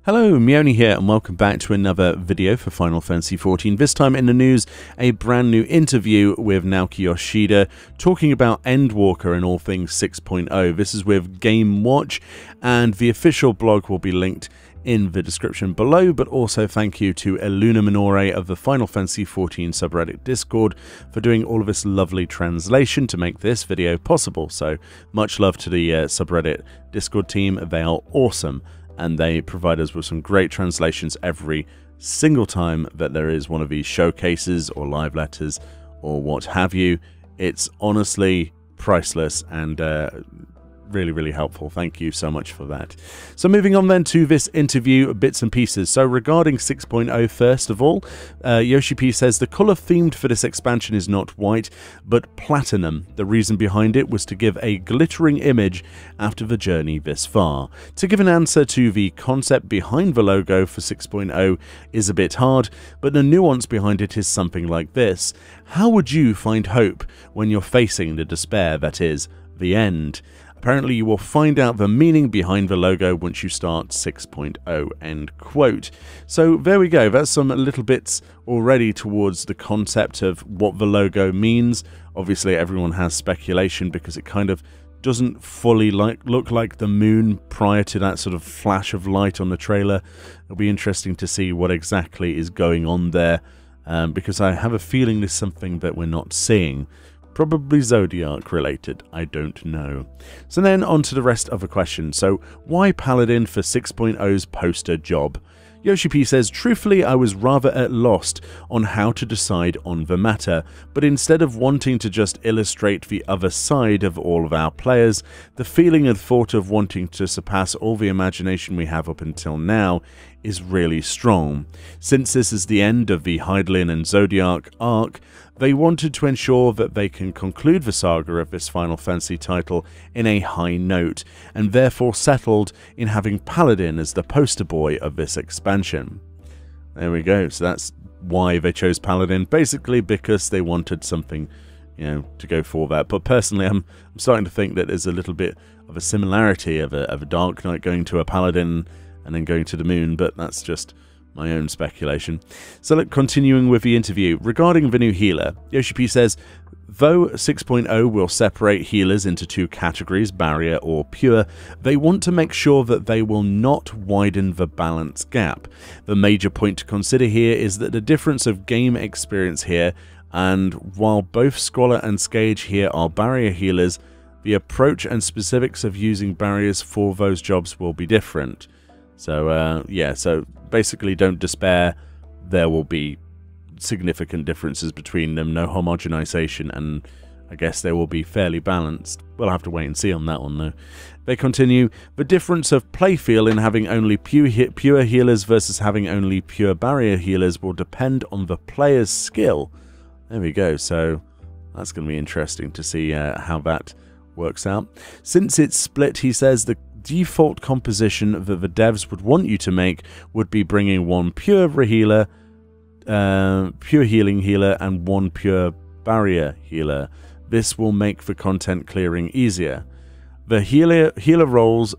Hello, Meoni here, and welcome back to another video for Final Fantasy XIV. This time in the news, a brand new interview with Naoki Yoshida talking about Endwalker and all things 6.0. This is with Game Watch, and the official blog will be linked in the description below, but also thank you to Eluna Minore of the Final Fantasy XIV subreddit Discord for doing all of this lovely translation to make this video possible. So much love to the subreddit Discord team. They are awesome, and they provide us with some great translations every single time that there is one of these showcases or live letters or what have you. It's honestly priceless and really helpful. Thank you so much for that. So moving on then to this interview, bits and pieces. So regarding 6.0, first of all, Yoshi P says the color themed for this expansion is not white but platinum. The reason behind it was to give a glittering image after the journey this far. To give an answer to the concept behind the logo for 6.0 is a bit hard, but the nuance behind it is something like this. How would you find hope when you're facing the despair that is the end? Apparently you will find out the meaning behind the logo once you start 6.0, end quote. So there we go, that's some little bits already towards the concept of what the logo means. Obviously everyone has speculation because it kind of doesn't fully look like the moon prior to that sort of flash of light on the trailer. It'll be interesting to see what exactly is going on there, because I have a feeling there's something that we're not seeing. Probably Zodiac related, I don't know. So then on to the rest of the question. So why Paladin for 6.0's poster job? Yoshi P says, truthfully I was rather at lost on how to decide on the matter, but instead of wanting to just illustrate the other side of all of our players, the feeling and thought of wanting to surpass all the imagination we have up until now is really strong. Since this is the end of the Hydaelyn and Zodiac arc, they wanted to ensure that they can conclude the saga of this Final Fantasy title in a high note, and therefore settled in having Paladin as the poster boy of this expansion. There we go, so that's why they chose Paladin, basically because they wanted something, you know, to go for that. But personally, I'm starting to think that there's a little bit of a similarity of a Dark Knight going to a Paladin and then going to the moon, but that's just my own speculation. So look, continuing with the interview. Regarding the new healer, Yoshi P says, though 6.0 will separate healers into two categories, barrier or pure, they want to make sure that they will not widen the balance gap. The major point to consider here is that the difference of game experience here, and while both Scholar and Skage here are barrier healers, the approach and specifics of using barriers for those jobs will be different. So yeah, so basically don't despair, there will be significant differences between them, no homogenization, and I guess they will be fairly balanced. We'll have to wait and see on that one though. They continue, the difference of playfeel in having only pure healers versus having only pure barrier healers will depend on the player's skill. There we go, so that's going to be interesting to see how that works out. Since it's split, he says, the default composition that the devs would want you to make would be bringing one pure healer, pure healing healer, and one pure barrier healer. This will make the content clearing easier. The healer roles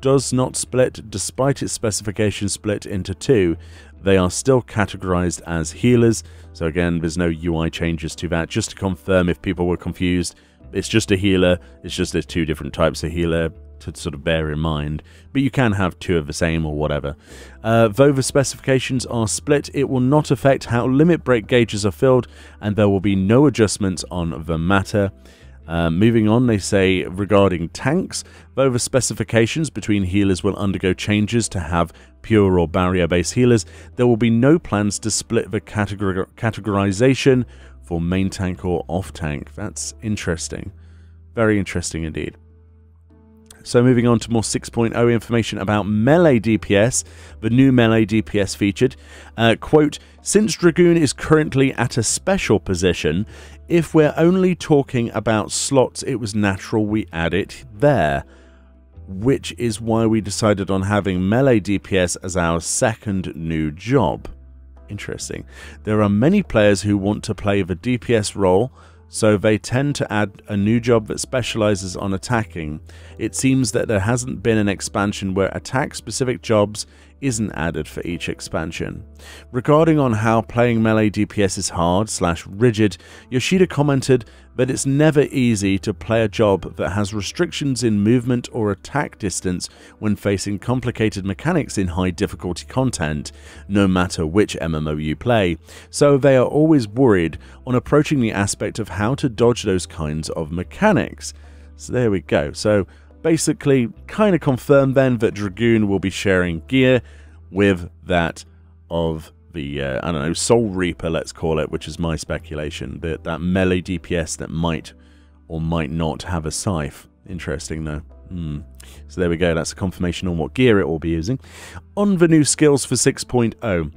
does not split, despite its specification split into two. They are still categorized as healers, so again, there's no UI changes to that. Just to confirm if people were confused, it's just a healer, it's just there's two different types of healer to sort of bear in mind, but you can have two of the same or whatever. Though the specifications are split, it will not affect how limit break gauges are filled, and there will be no adjustments on the matter. Moving on, they say regarding tanks, though the specifications between healers will undergo changes to have pure or barrier-based healers, there will be no plans to split the categorization for main tank or off tank. That's interesting. Very interesting indeed. So moving on to more 6.0 information about Melee DPS, the new Melee DPS featured. Quote, since Dragoon is currently at a special position, if we're only talking about slots, it was natural we add it there, which is why we decided on having Melee DPS as our second new job. Interesting. There are many players who want to play the DPS role, so they tend to add a new job that specializes on attacking. It seems that there hasn't been an expansion where attack-specific jobs isn't added for each expansion. Regarding on how playing Melee DPS is hard/rigid, Yoshida commented that it's never easy to play a job that has restrictions in movement or attack distance when facing complicated mechanics in high difficulty content, no matter which MMO you play, so they are always worried on approaching the aspect of how to dodge those kinds of mechanics. So there we go. So basically, kind of confirmed then that Dragoon will be sharing gear with that of the, I don't know, Soul Reaper, let's call it, which is my speculation, that Melee DPS that might or might not have a scythe. Interesting, though. So there we go, that's a confirmation on what gear it will be using. On the new skills for 6.0.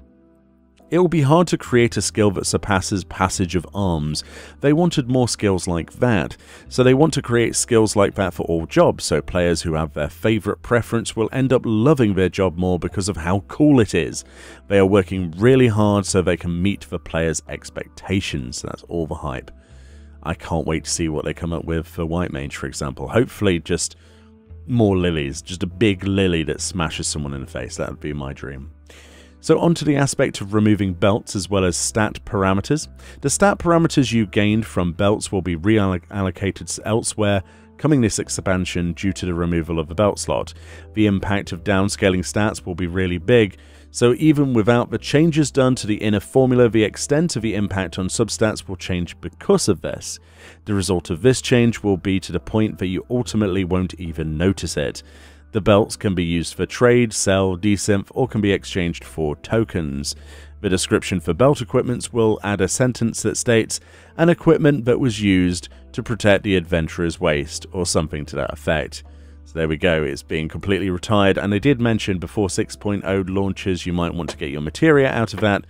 It will be hard to create a skill that surpasses Passage of Arms. They wanted more skills like that, so they want to create skills like that for all jobs, so players who have their favourite preference will end up loving their job more because of how cool it is. They are working really hard so they can meet the players' expectations. That's all the hype. I can't wait to see what they come up with for White Mage, for example. Hopefully just more lilies, just a big lily that smashes someone in the face. That would be my dream. So onto the aspect of removing belts as well as stat parameters. The stat parameters you gained from belts will be reallocated elsewhere coming this expansion due to the removal of the belt slot. The impact of downscaling stats will be really big, so even without the changes done to the inner formula, the extent of the impact on substats will change because of this. The result of this change will be to the point that you ultimately won't even notice it. The belts can be used for trade, sell, desynth, or can be exchanged for tokens. The description for belt equipments will add a sentence that states, an equipment that was used to protect the adventurer's waist, or something to that effect. So there we go, it's being completely retired, and they did mention before 6.0 launches you might want to get your materia out of that,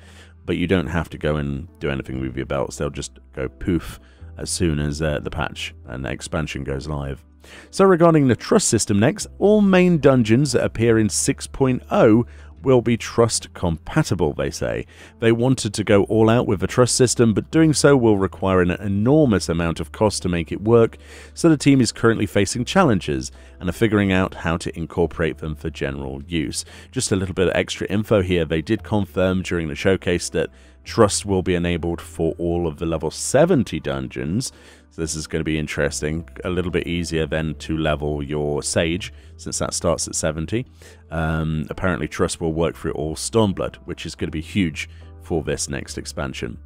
but you don't have to go and do anything with your belts, they'll just go poof as soon as the patch and expansion goes live. So regarding the trust system next, all main dungeons that appear in 6.0 will be trust compatible, they say. They wanted to go all out with the trust system, but doing so will require an enormous amount of cost to make it work, so the team is currently facing challenges and are figuring out how to incorporate them for general use. Just a little bit of extra info here, they did confirm during the showcase that trust will be enabled for all of the level 70 dungeons. So this is going to be interesting, a little bit easier then to level your Sage, since that starts at 70. Apparently Trust will work through all Stormblood, which is going to be huge for this next expansion.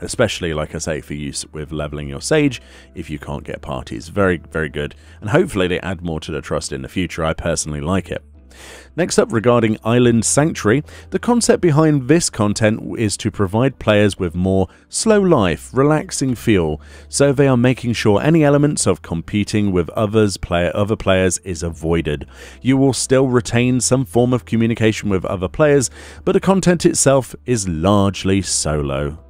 Especially, like I say, for use with leveling your Sage, if you can't get parties. Very, very good. And hopefully they add more to the Trust in the future. I personally like it. Next up, regarding Island Sanctuary, the concept behind this content is to provide players with more slow life, relaxing feel, so they are making sure any elements of competing with other players is avoided. You will still retain some form of communication with other players, but the content itself is largely solo.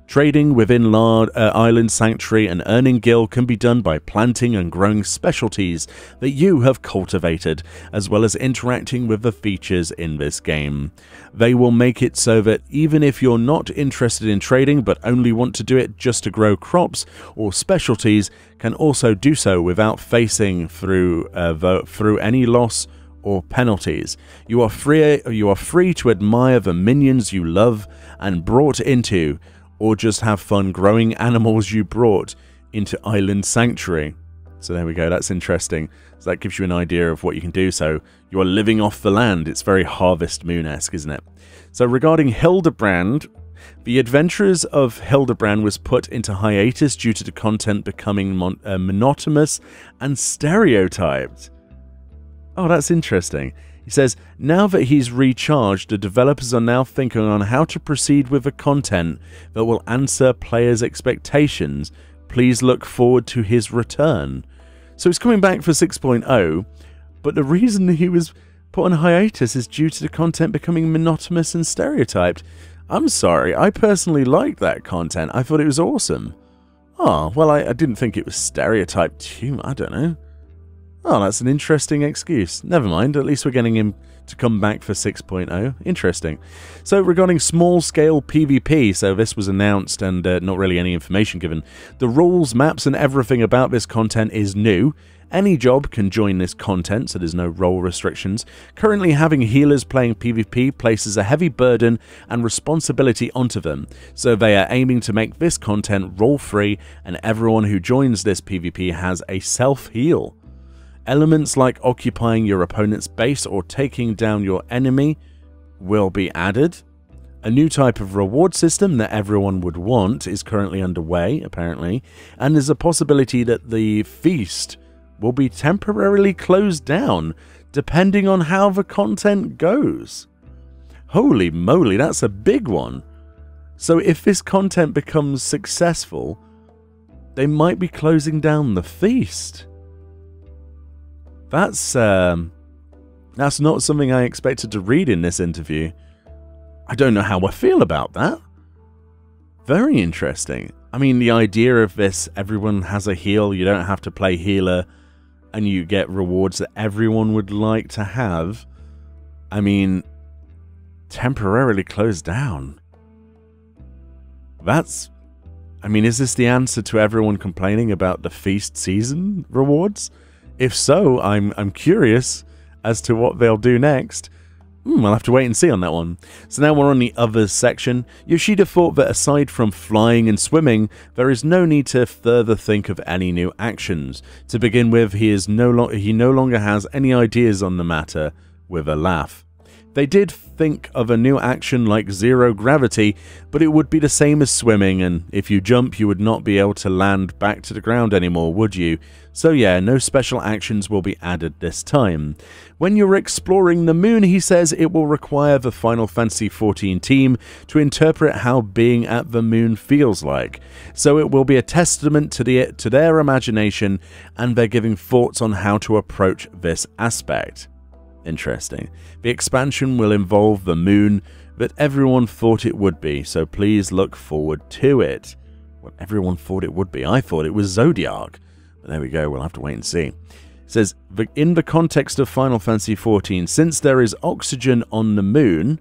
Trading within Island Sanctuary and earning gil can be done by planting and growing specialties that you have cultivated, as well as interacting with the features in this game. They will make it so that even if you're not interested in trading but only want to do it just to grow crops or specialties, can also do so without facing through any loss or penalties. You are free to admire the minions you love and brought into, or just have fun growing animals you brought into Island Sanctuary. So there we go, that's interesting. So that gives you an idea of what you can do. So you are living off the land. It's very Harvest Moon-esque, isn't it? So regarding Hildebrand, the Adventures of Hildebrand was put into hiatus due to the content becoming monotonous and stereotyped. Oh, that's interesting. He says, now that he's recharged, the developers are now thinking on how to proceed with the content that will answer players' expectations. Please look forward to his return. So he's coming back for 6.0, but the reason he was put on hiatus is due to the content becoming monotonous and stereotyped. I'm sorry, I personally liked that content. I thought it was awesome. Oh, well, I didn't think it was stereotyped too. I don't know. Oh, that's an interesting excuse. Never mind, at least we're getting him to come back for 6.0. Interesting. So regarding small-scale PvP, so this was announced and not really any information given. The rules, maps, and everything about this content is new, Any job can join this content, so there's no role restrictions. Currently, having healers playing PvP places a heavy burden and responsibility onto them, so they are aiming to make this content role-free, and everyone who joins this PvP has a self-heal. Elements like occupying your opponent's base or taking down your enemy will be added. A new type of reward system that everyone would want is currently underway, apparently, and there's a possibility that the feast will be temporarily closed down, depending on how the content goes. Holy moly, that's a big one. So if this content becomes successful, they might be closing down the feast. That's not something I expected to read in this interview. I don't know how I feel about that. Very interesting. I mean, the idea of this, everyone has a heal, you don't have to play healer, and you get rewards that everyone would like to have. I mean, temporarily closed down. Is this the answer to everyone complaining about the feast season rewards? If so, I'm curious as to what they'll do next. I'll have to wait and see on that one. So now we're on the others section. Yoshida thought that aside from flying and swimming, there is no need to further think of any new actions. To begin with, he no longer has any ideas on the matter, with a laugh. They did think of a new action like zero gravity, but it would be the same as swimming, and if you jump you would not be able to land back to the ground anymore, would you? So yeah, no special actions will be added this time. When you're exploring the moon, he says it will require the Final Fantasy XIV team to interpret how being at the moon feels like. So it will be a testament to their imagination, and they're giving thoughts on how to approach this aspect. Interesting. The expansion will involve the moon that everyone thought it would be, so please look forward to it. What everyone thought it would be. I thought it was Zodiac. But there we go, we'll have to wait and see. It says, in the context of Final Fantasy XIV, since there is oxygen on the moon,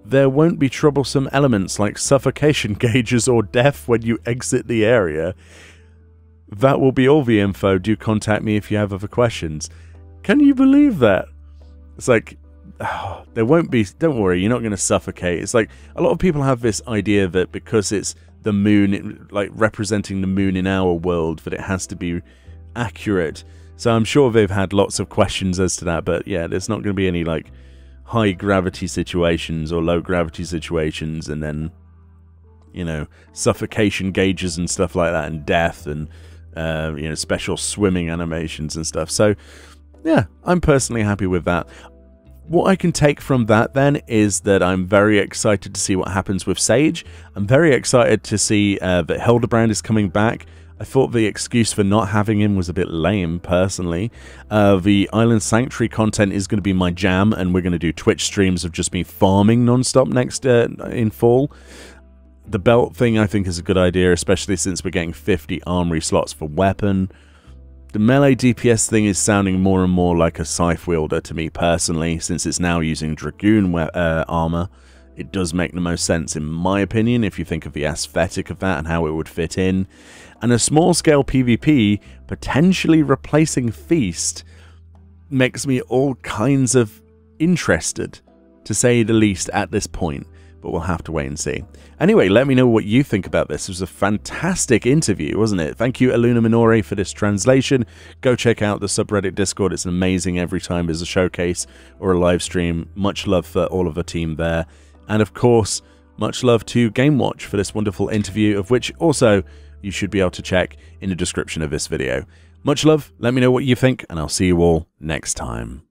there won't be troublesome elements like suffocation gauges or death when you exit the area. That will be all the info. Do contact me if you have other questions. Can you believe that? It's like, there won't be, don't worry, you're not going to suffocate. It's like, a lot of people have this idea that because it's the moon, like representing the moon in our world, that it has to be accurate. So I'm sure they've had lots of questions as to that, but yeah, there's not going to be any like high gravity situations or low gravity situations, and then, you know, suffocation gauges and stuff like that, and death, and, you know, special swimming animations and stuff. So, yeah, I'm personally happy with that. What I can take from that then is that I'm very excited to see what happens with Sage. I'm very excited to see that Hildebrand is coming back. I thought the excuse for not having him was a bit lame, personally. The Island Sanctuary content is going to be my jam, and we're going to do Twitch streams of just me farming non-stop next in fall. The belt thing I think is a good idea, especially since we're getting 50 armory slots for weapon. The Melee DPS thing is sounding more and more like a scythe wielder to me personally, since it's now using Dragoon armor. It does make the most sense in my opinion if you think of the aesthetic of that and how it would fit in. And a small-scale PvP potentially replacing Feast makes me all kinds of interested, to say the least, at this point. But we'll have to wait and see. Anyway, let me know what you think about this. It was a fantastic interview, wasn't it? Thank you, Aluna Minore, for this translation. Go check out the subreddit Discord. It's amazing every time there's a showcase or a live stream. Much love for all of the team there. And of course, much love to GameWatch for this wonderful interview, of which also you should be able to check in the description of this video. Much love, let me know what you think, and I'll see you all next time.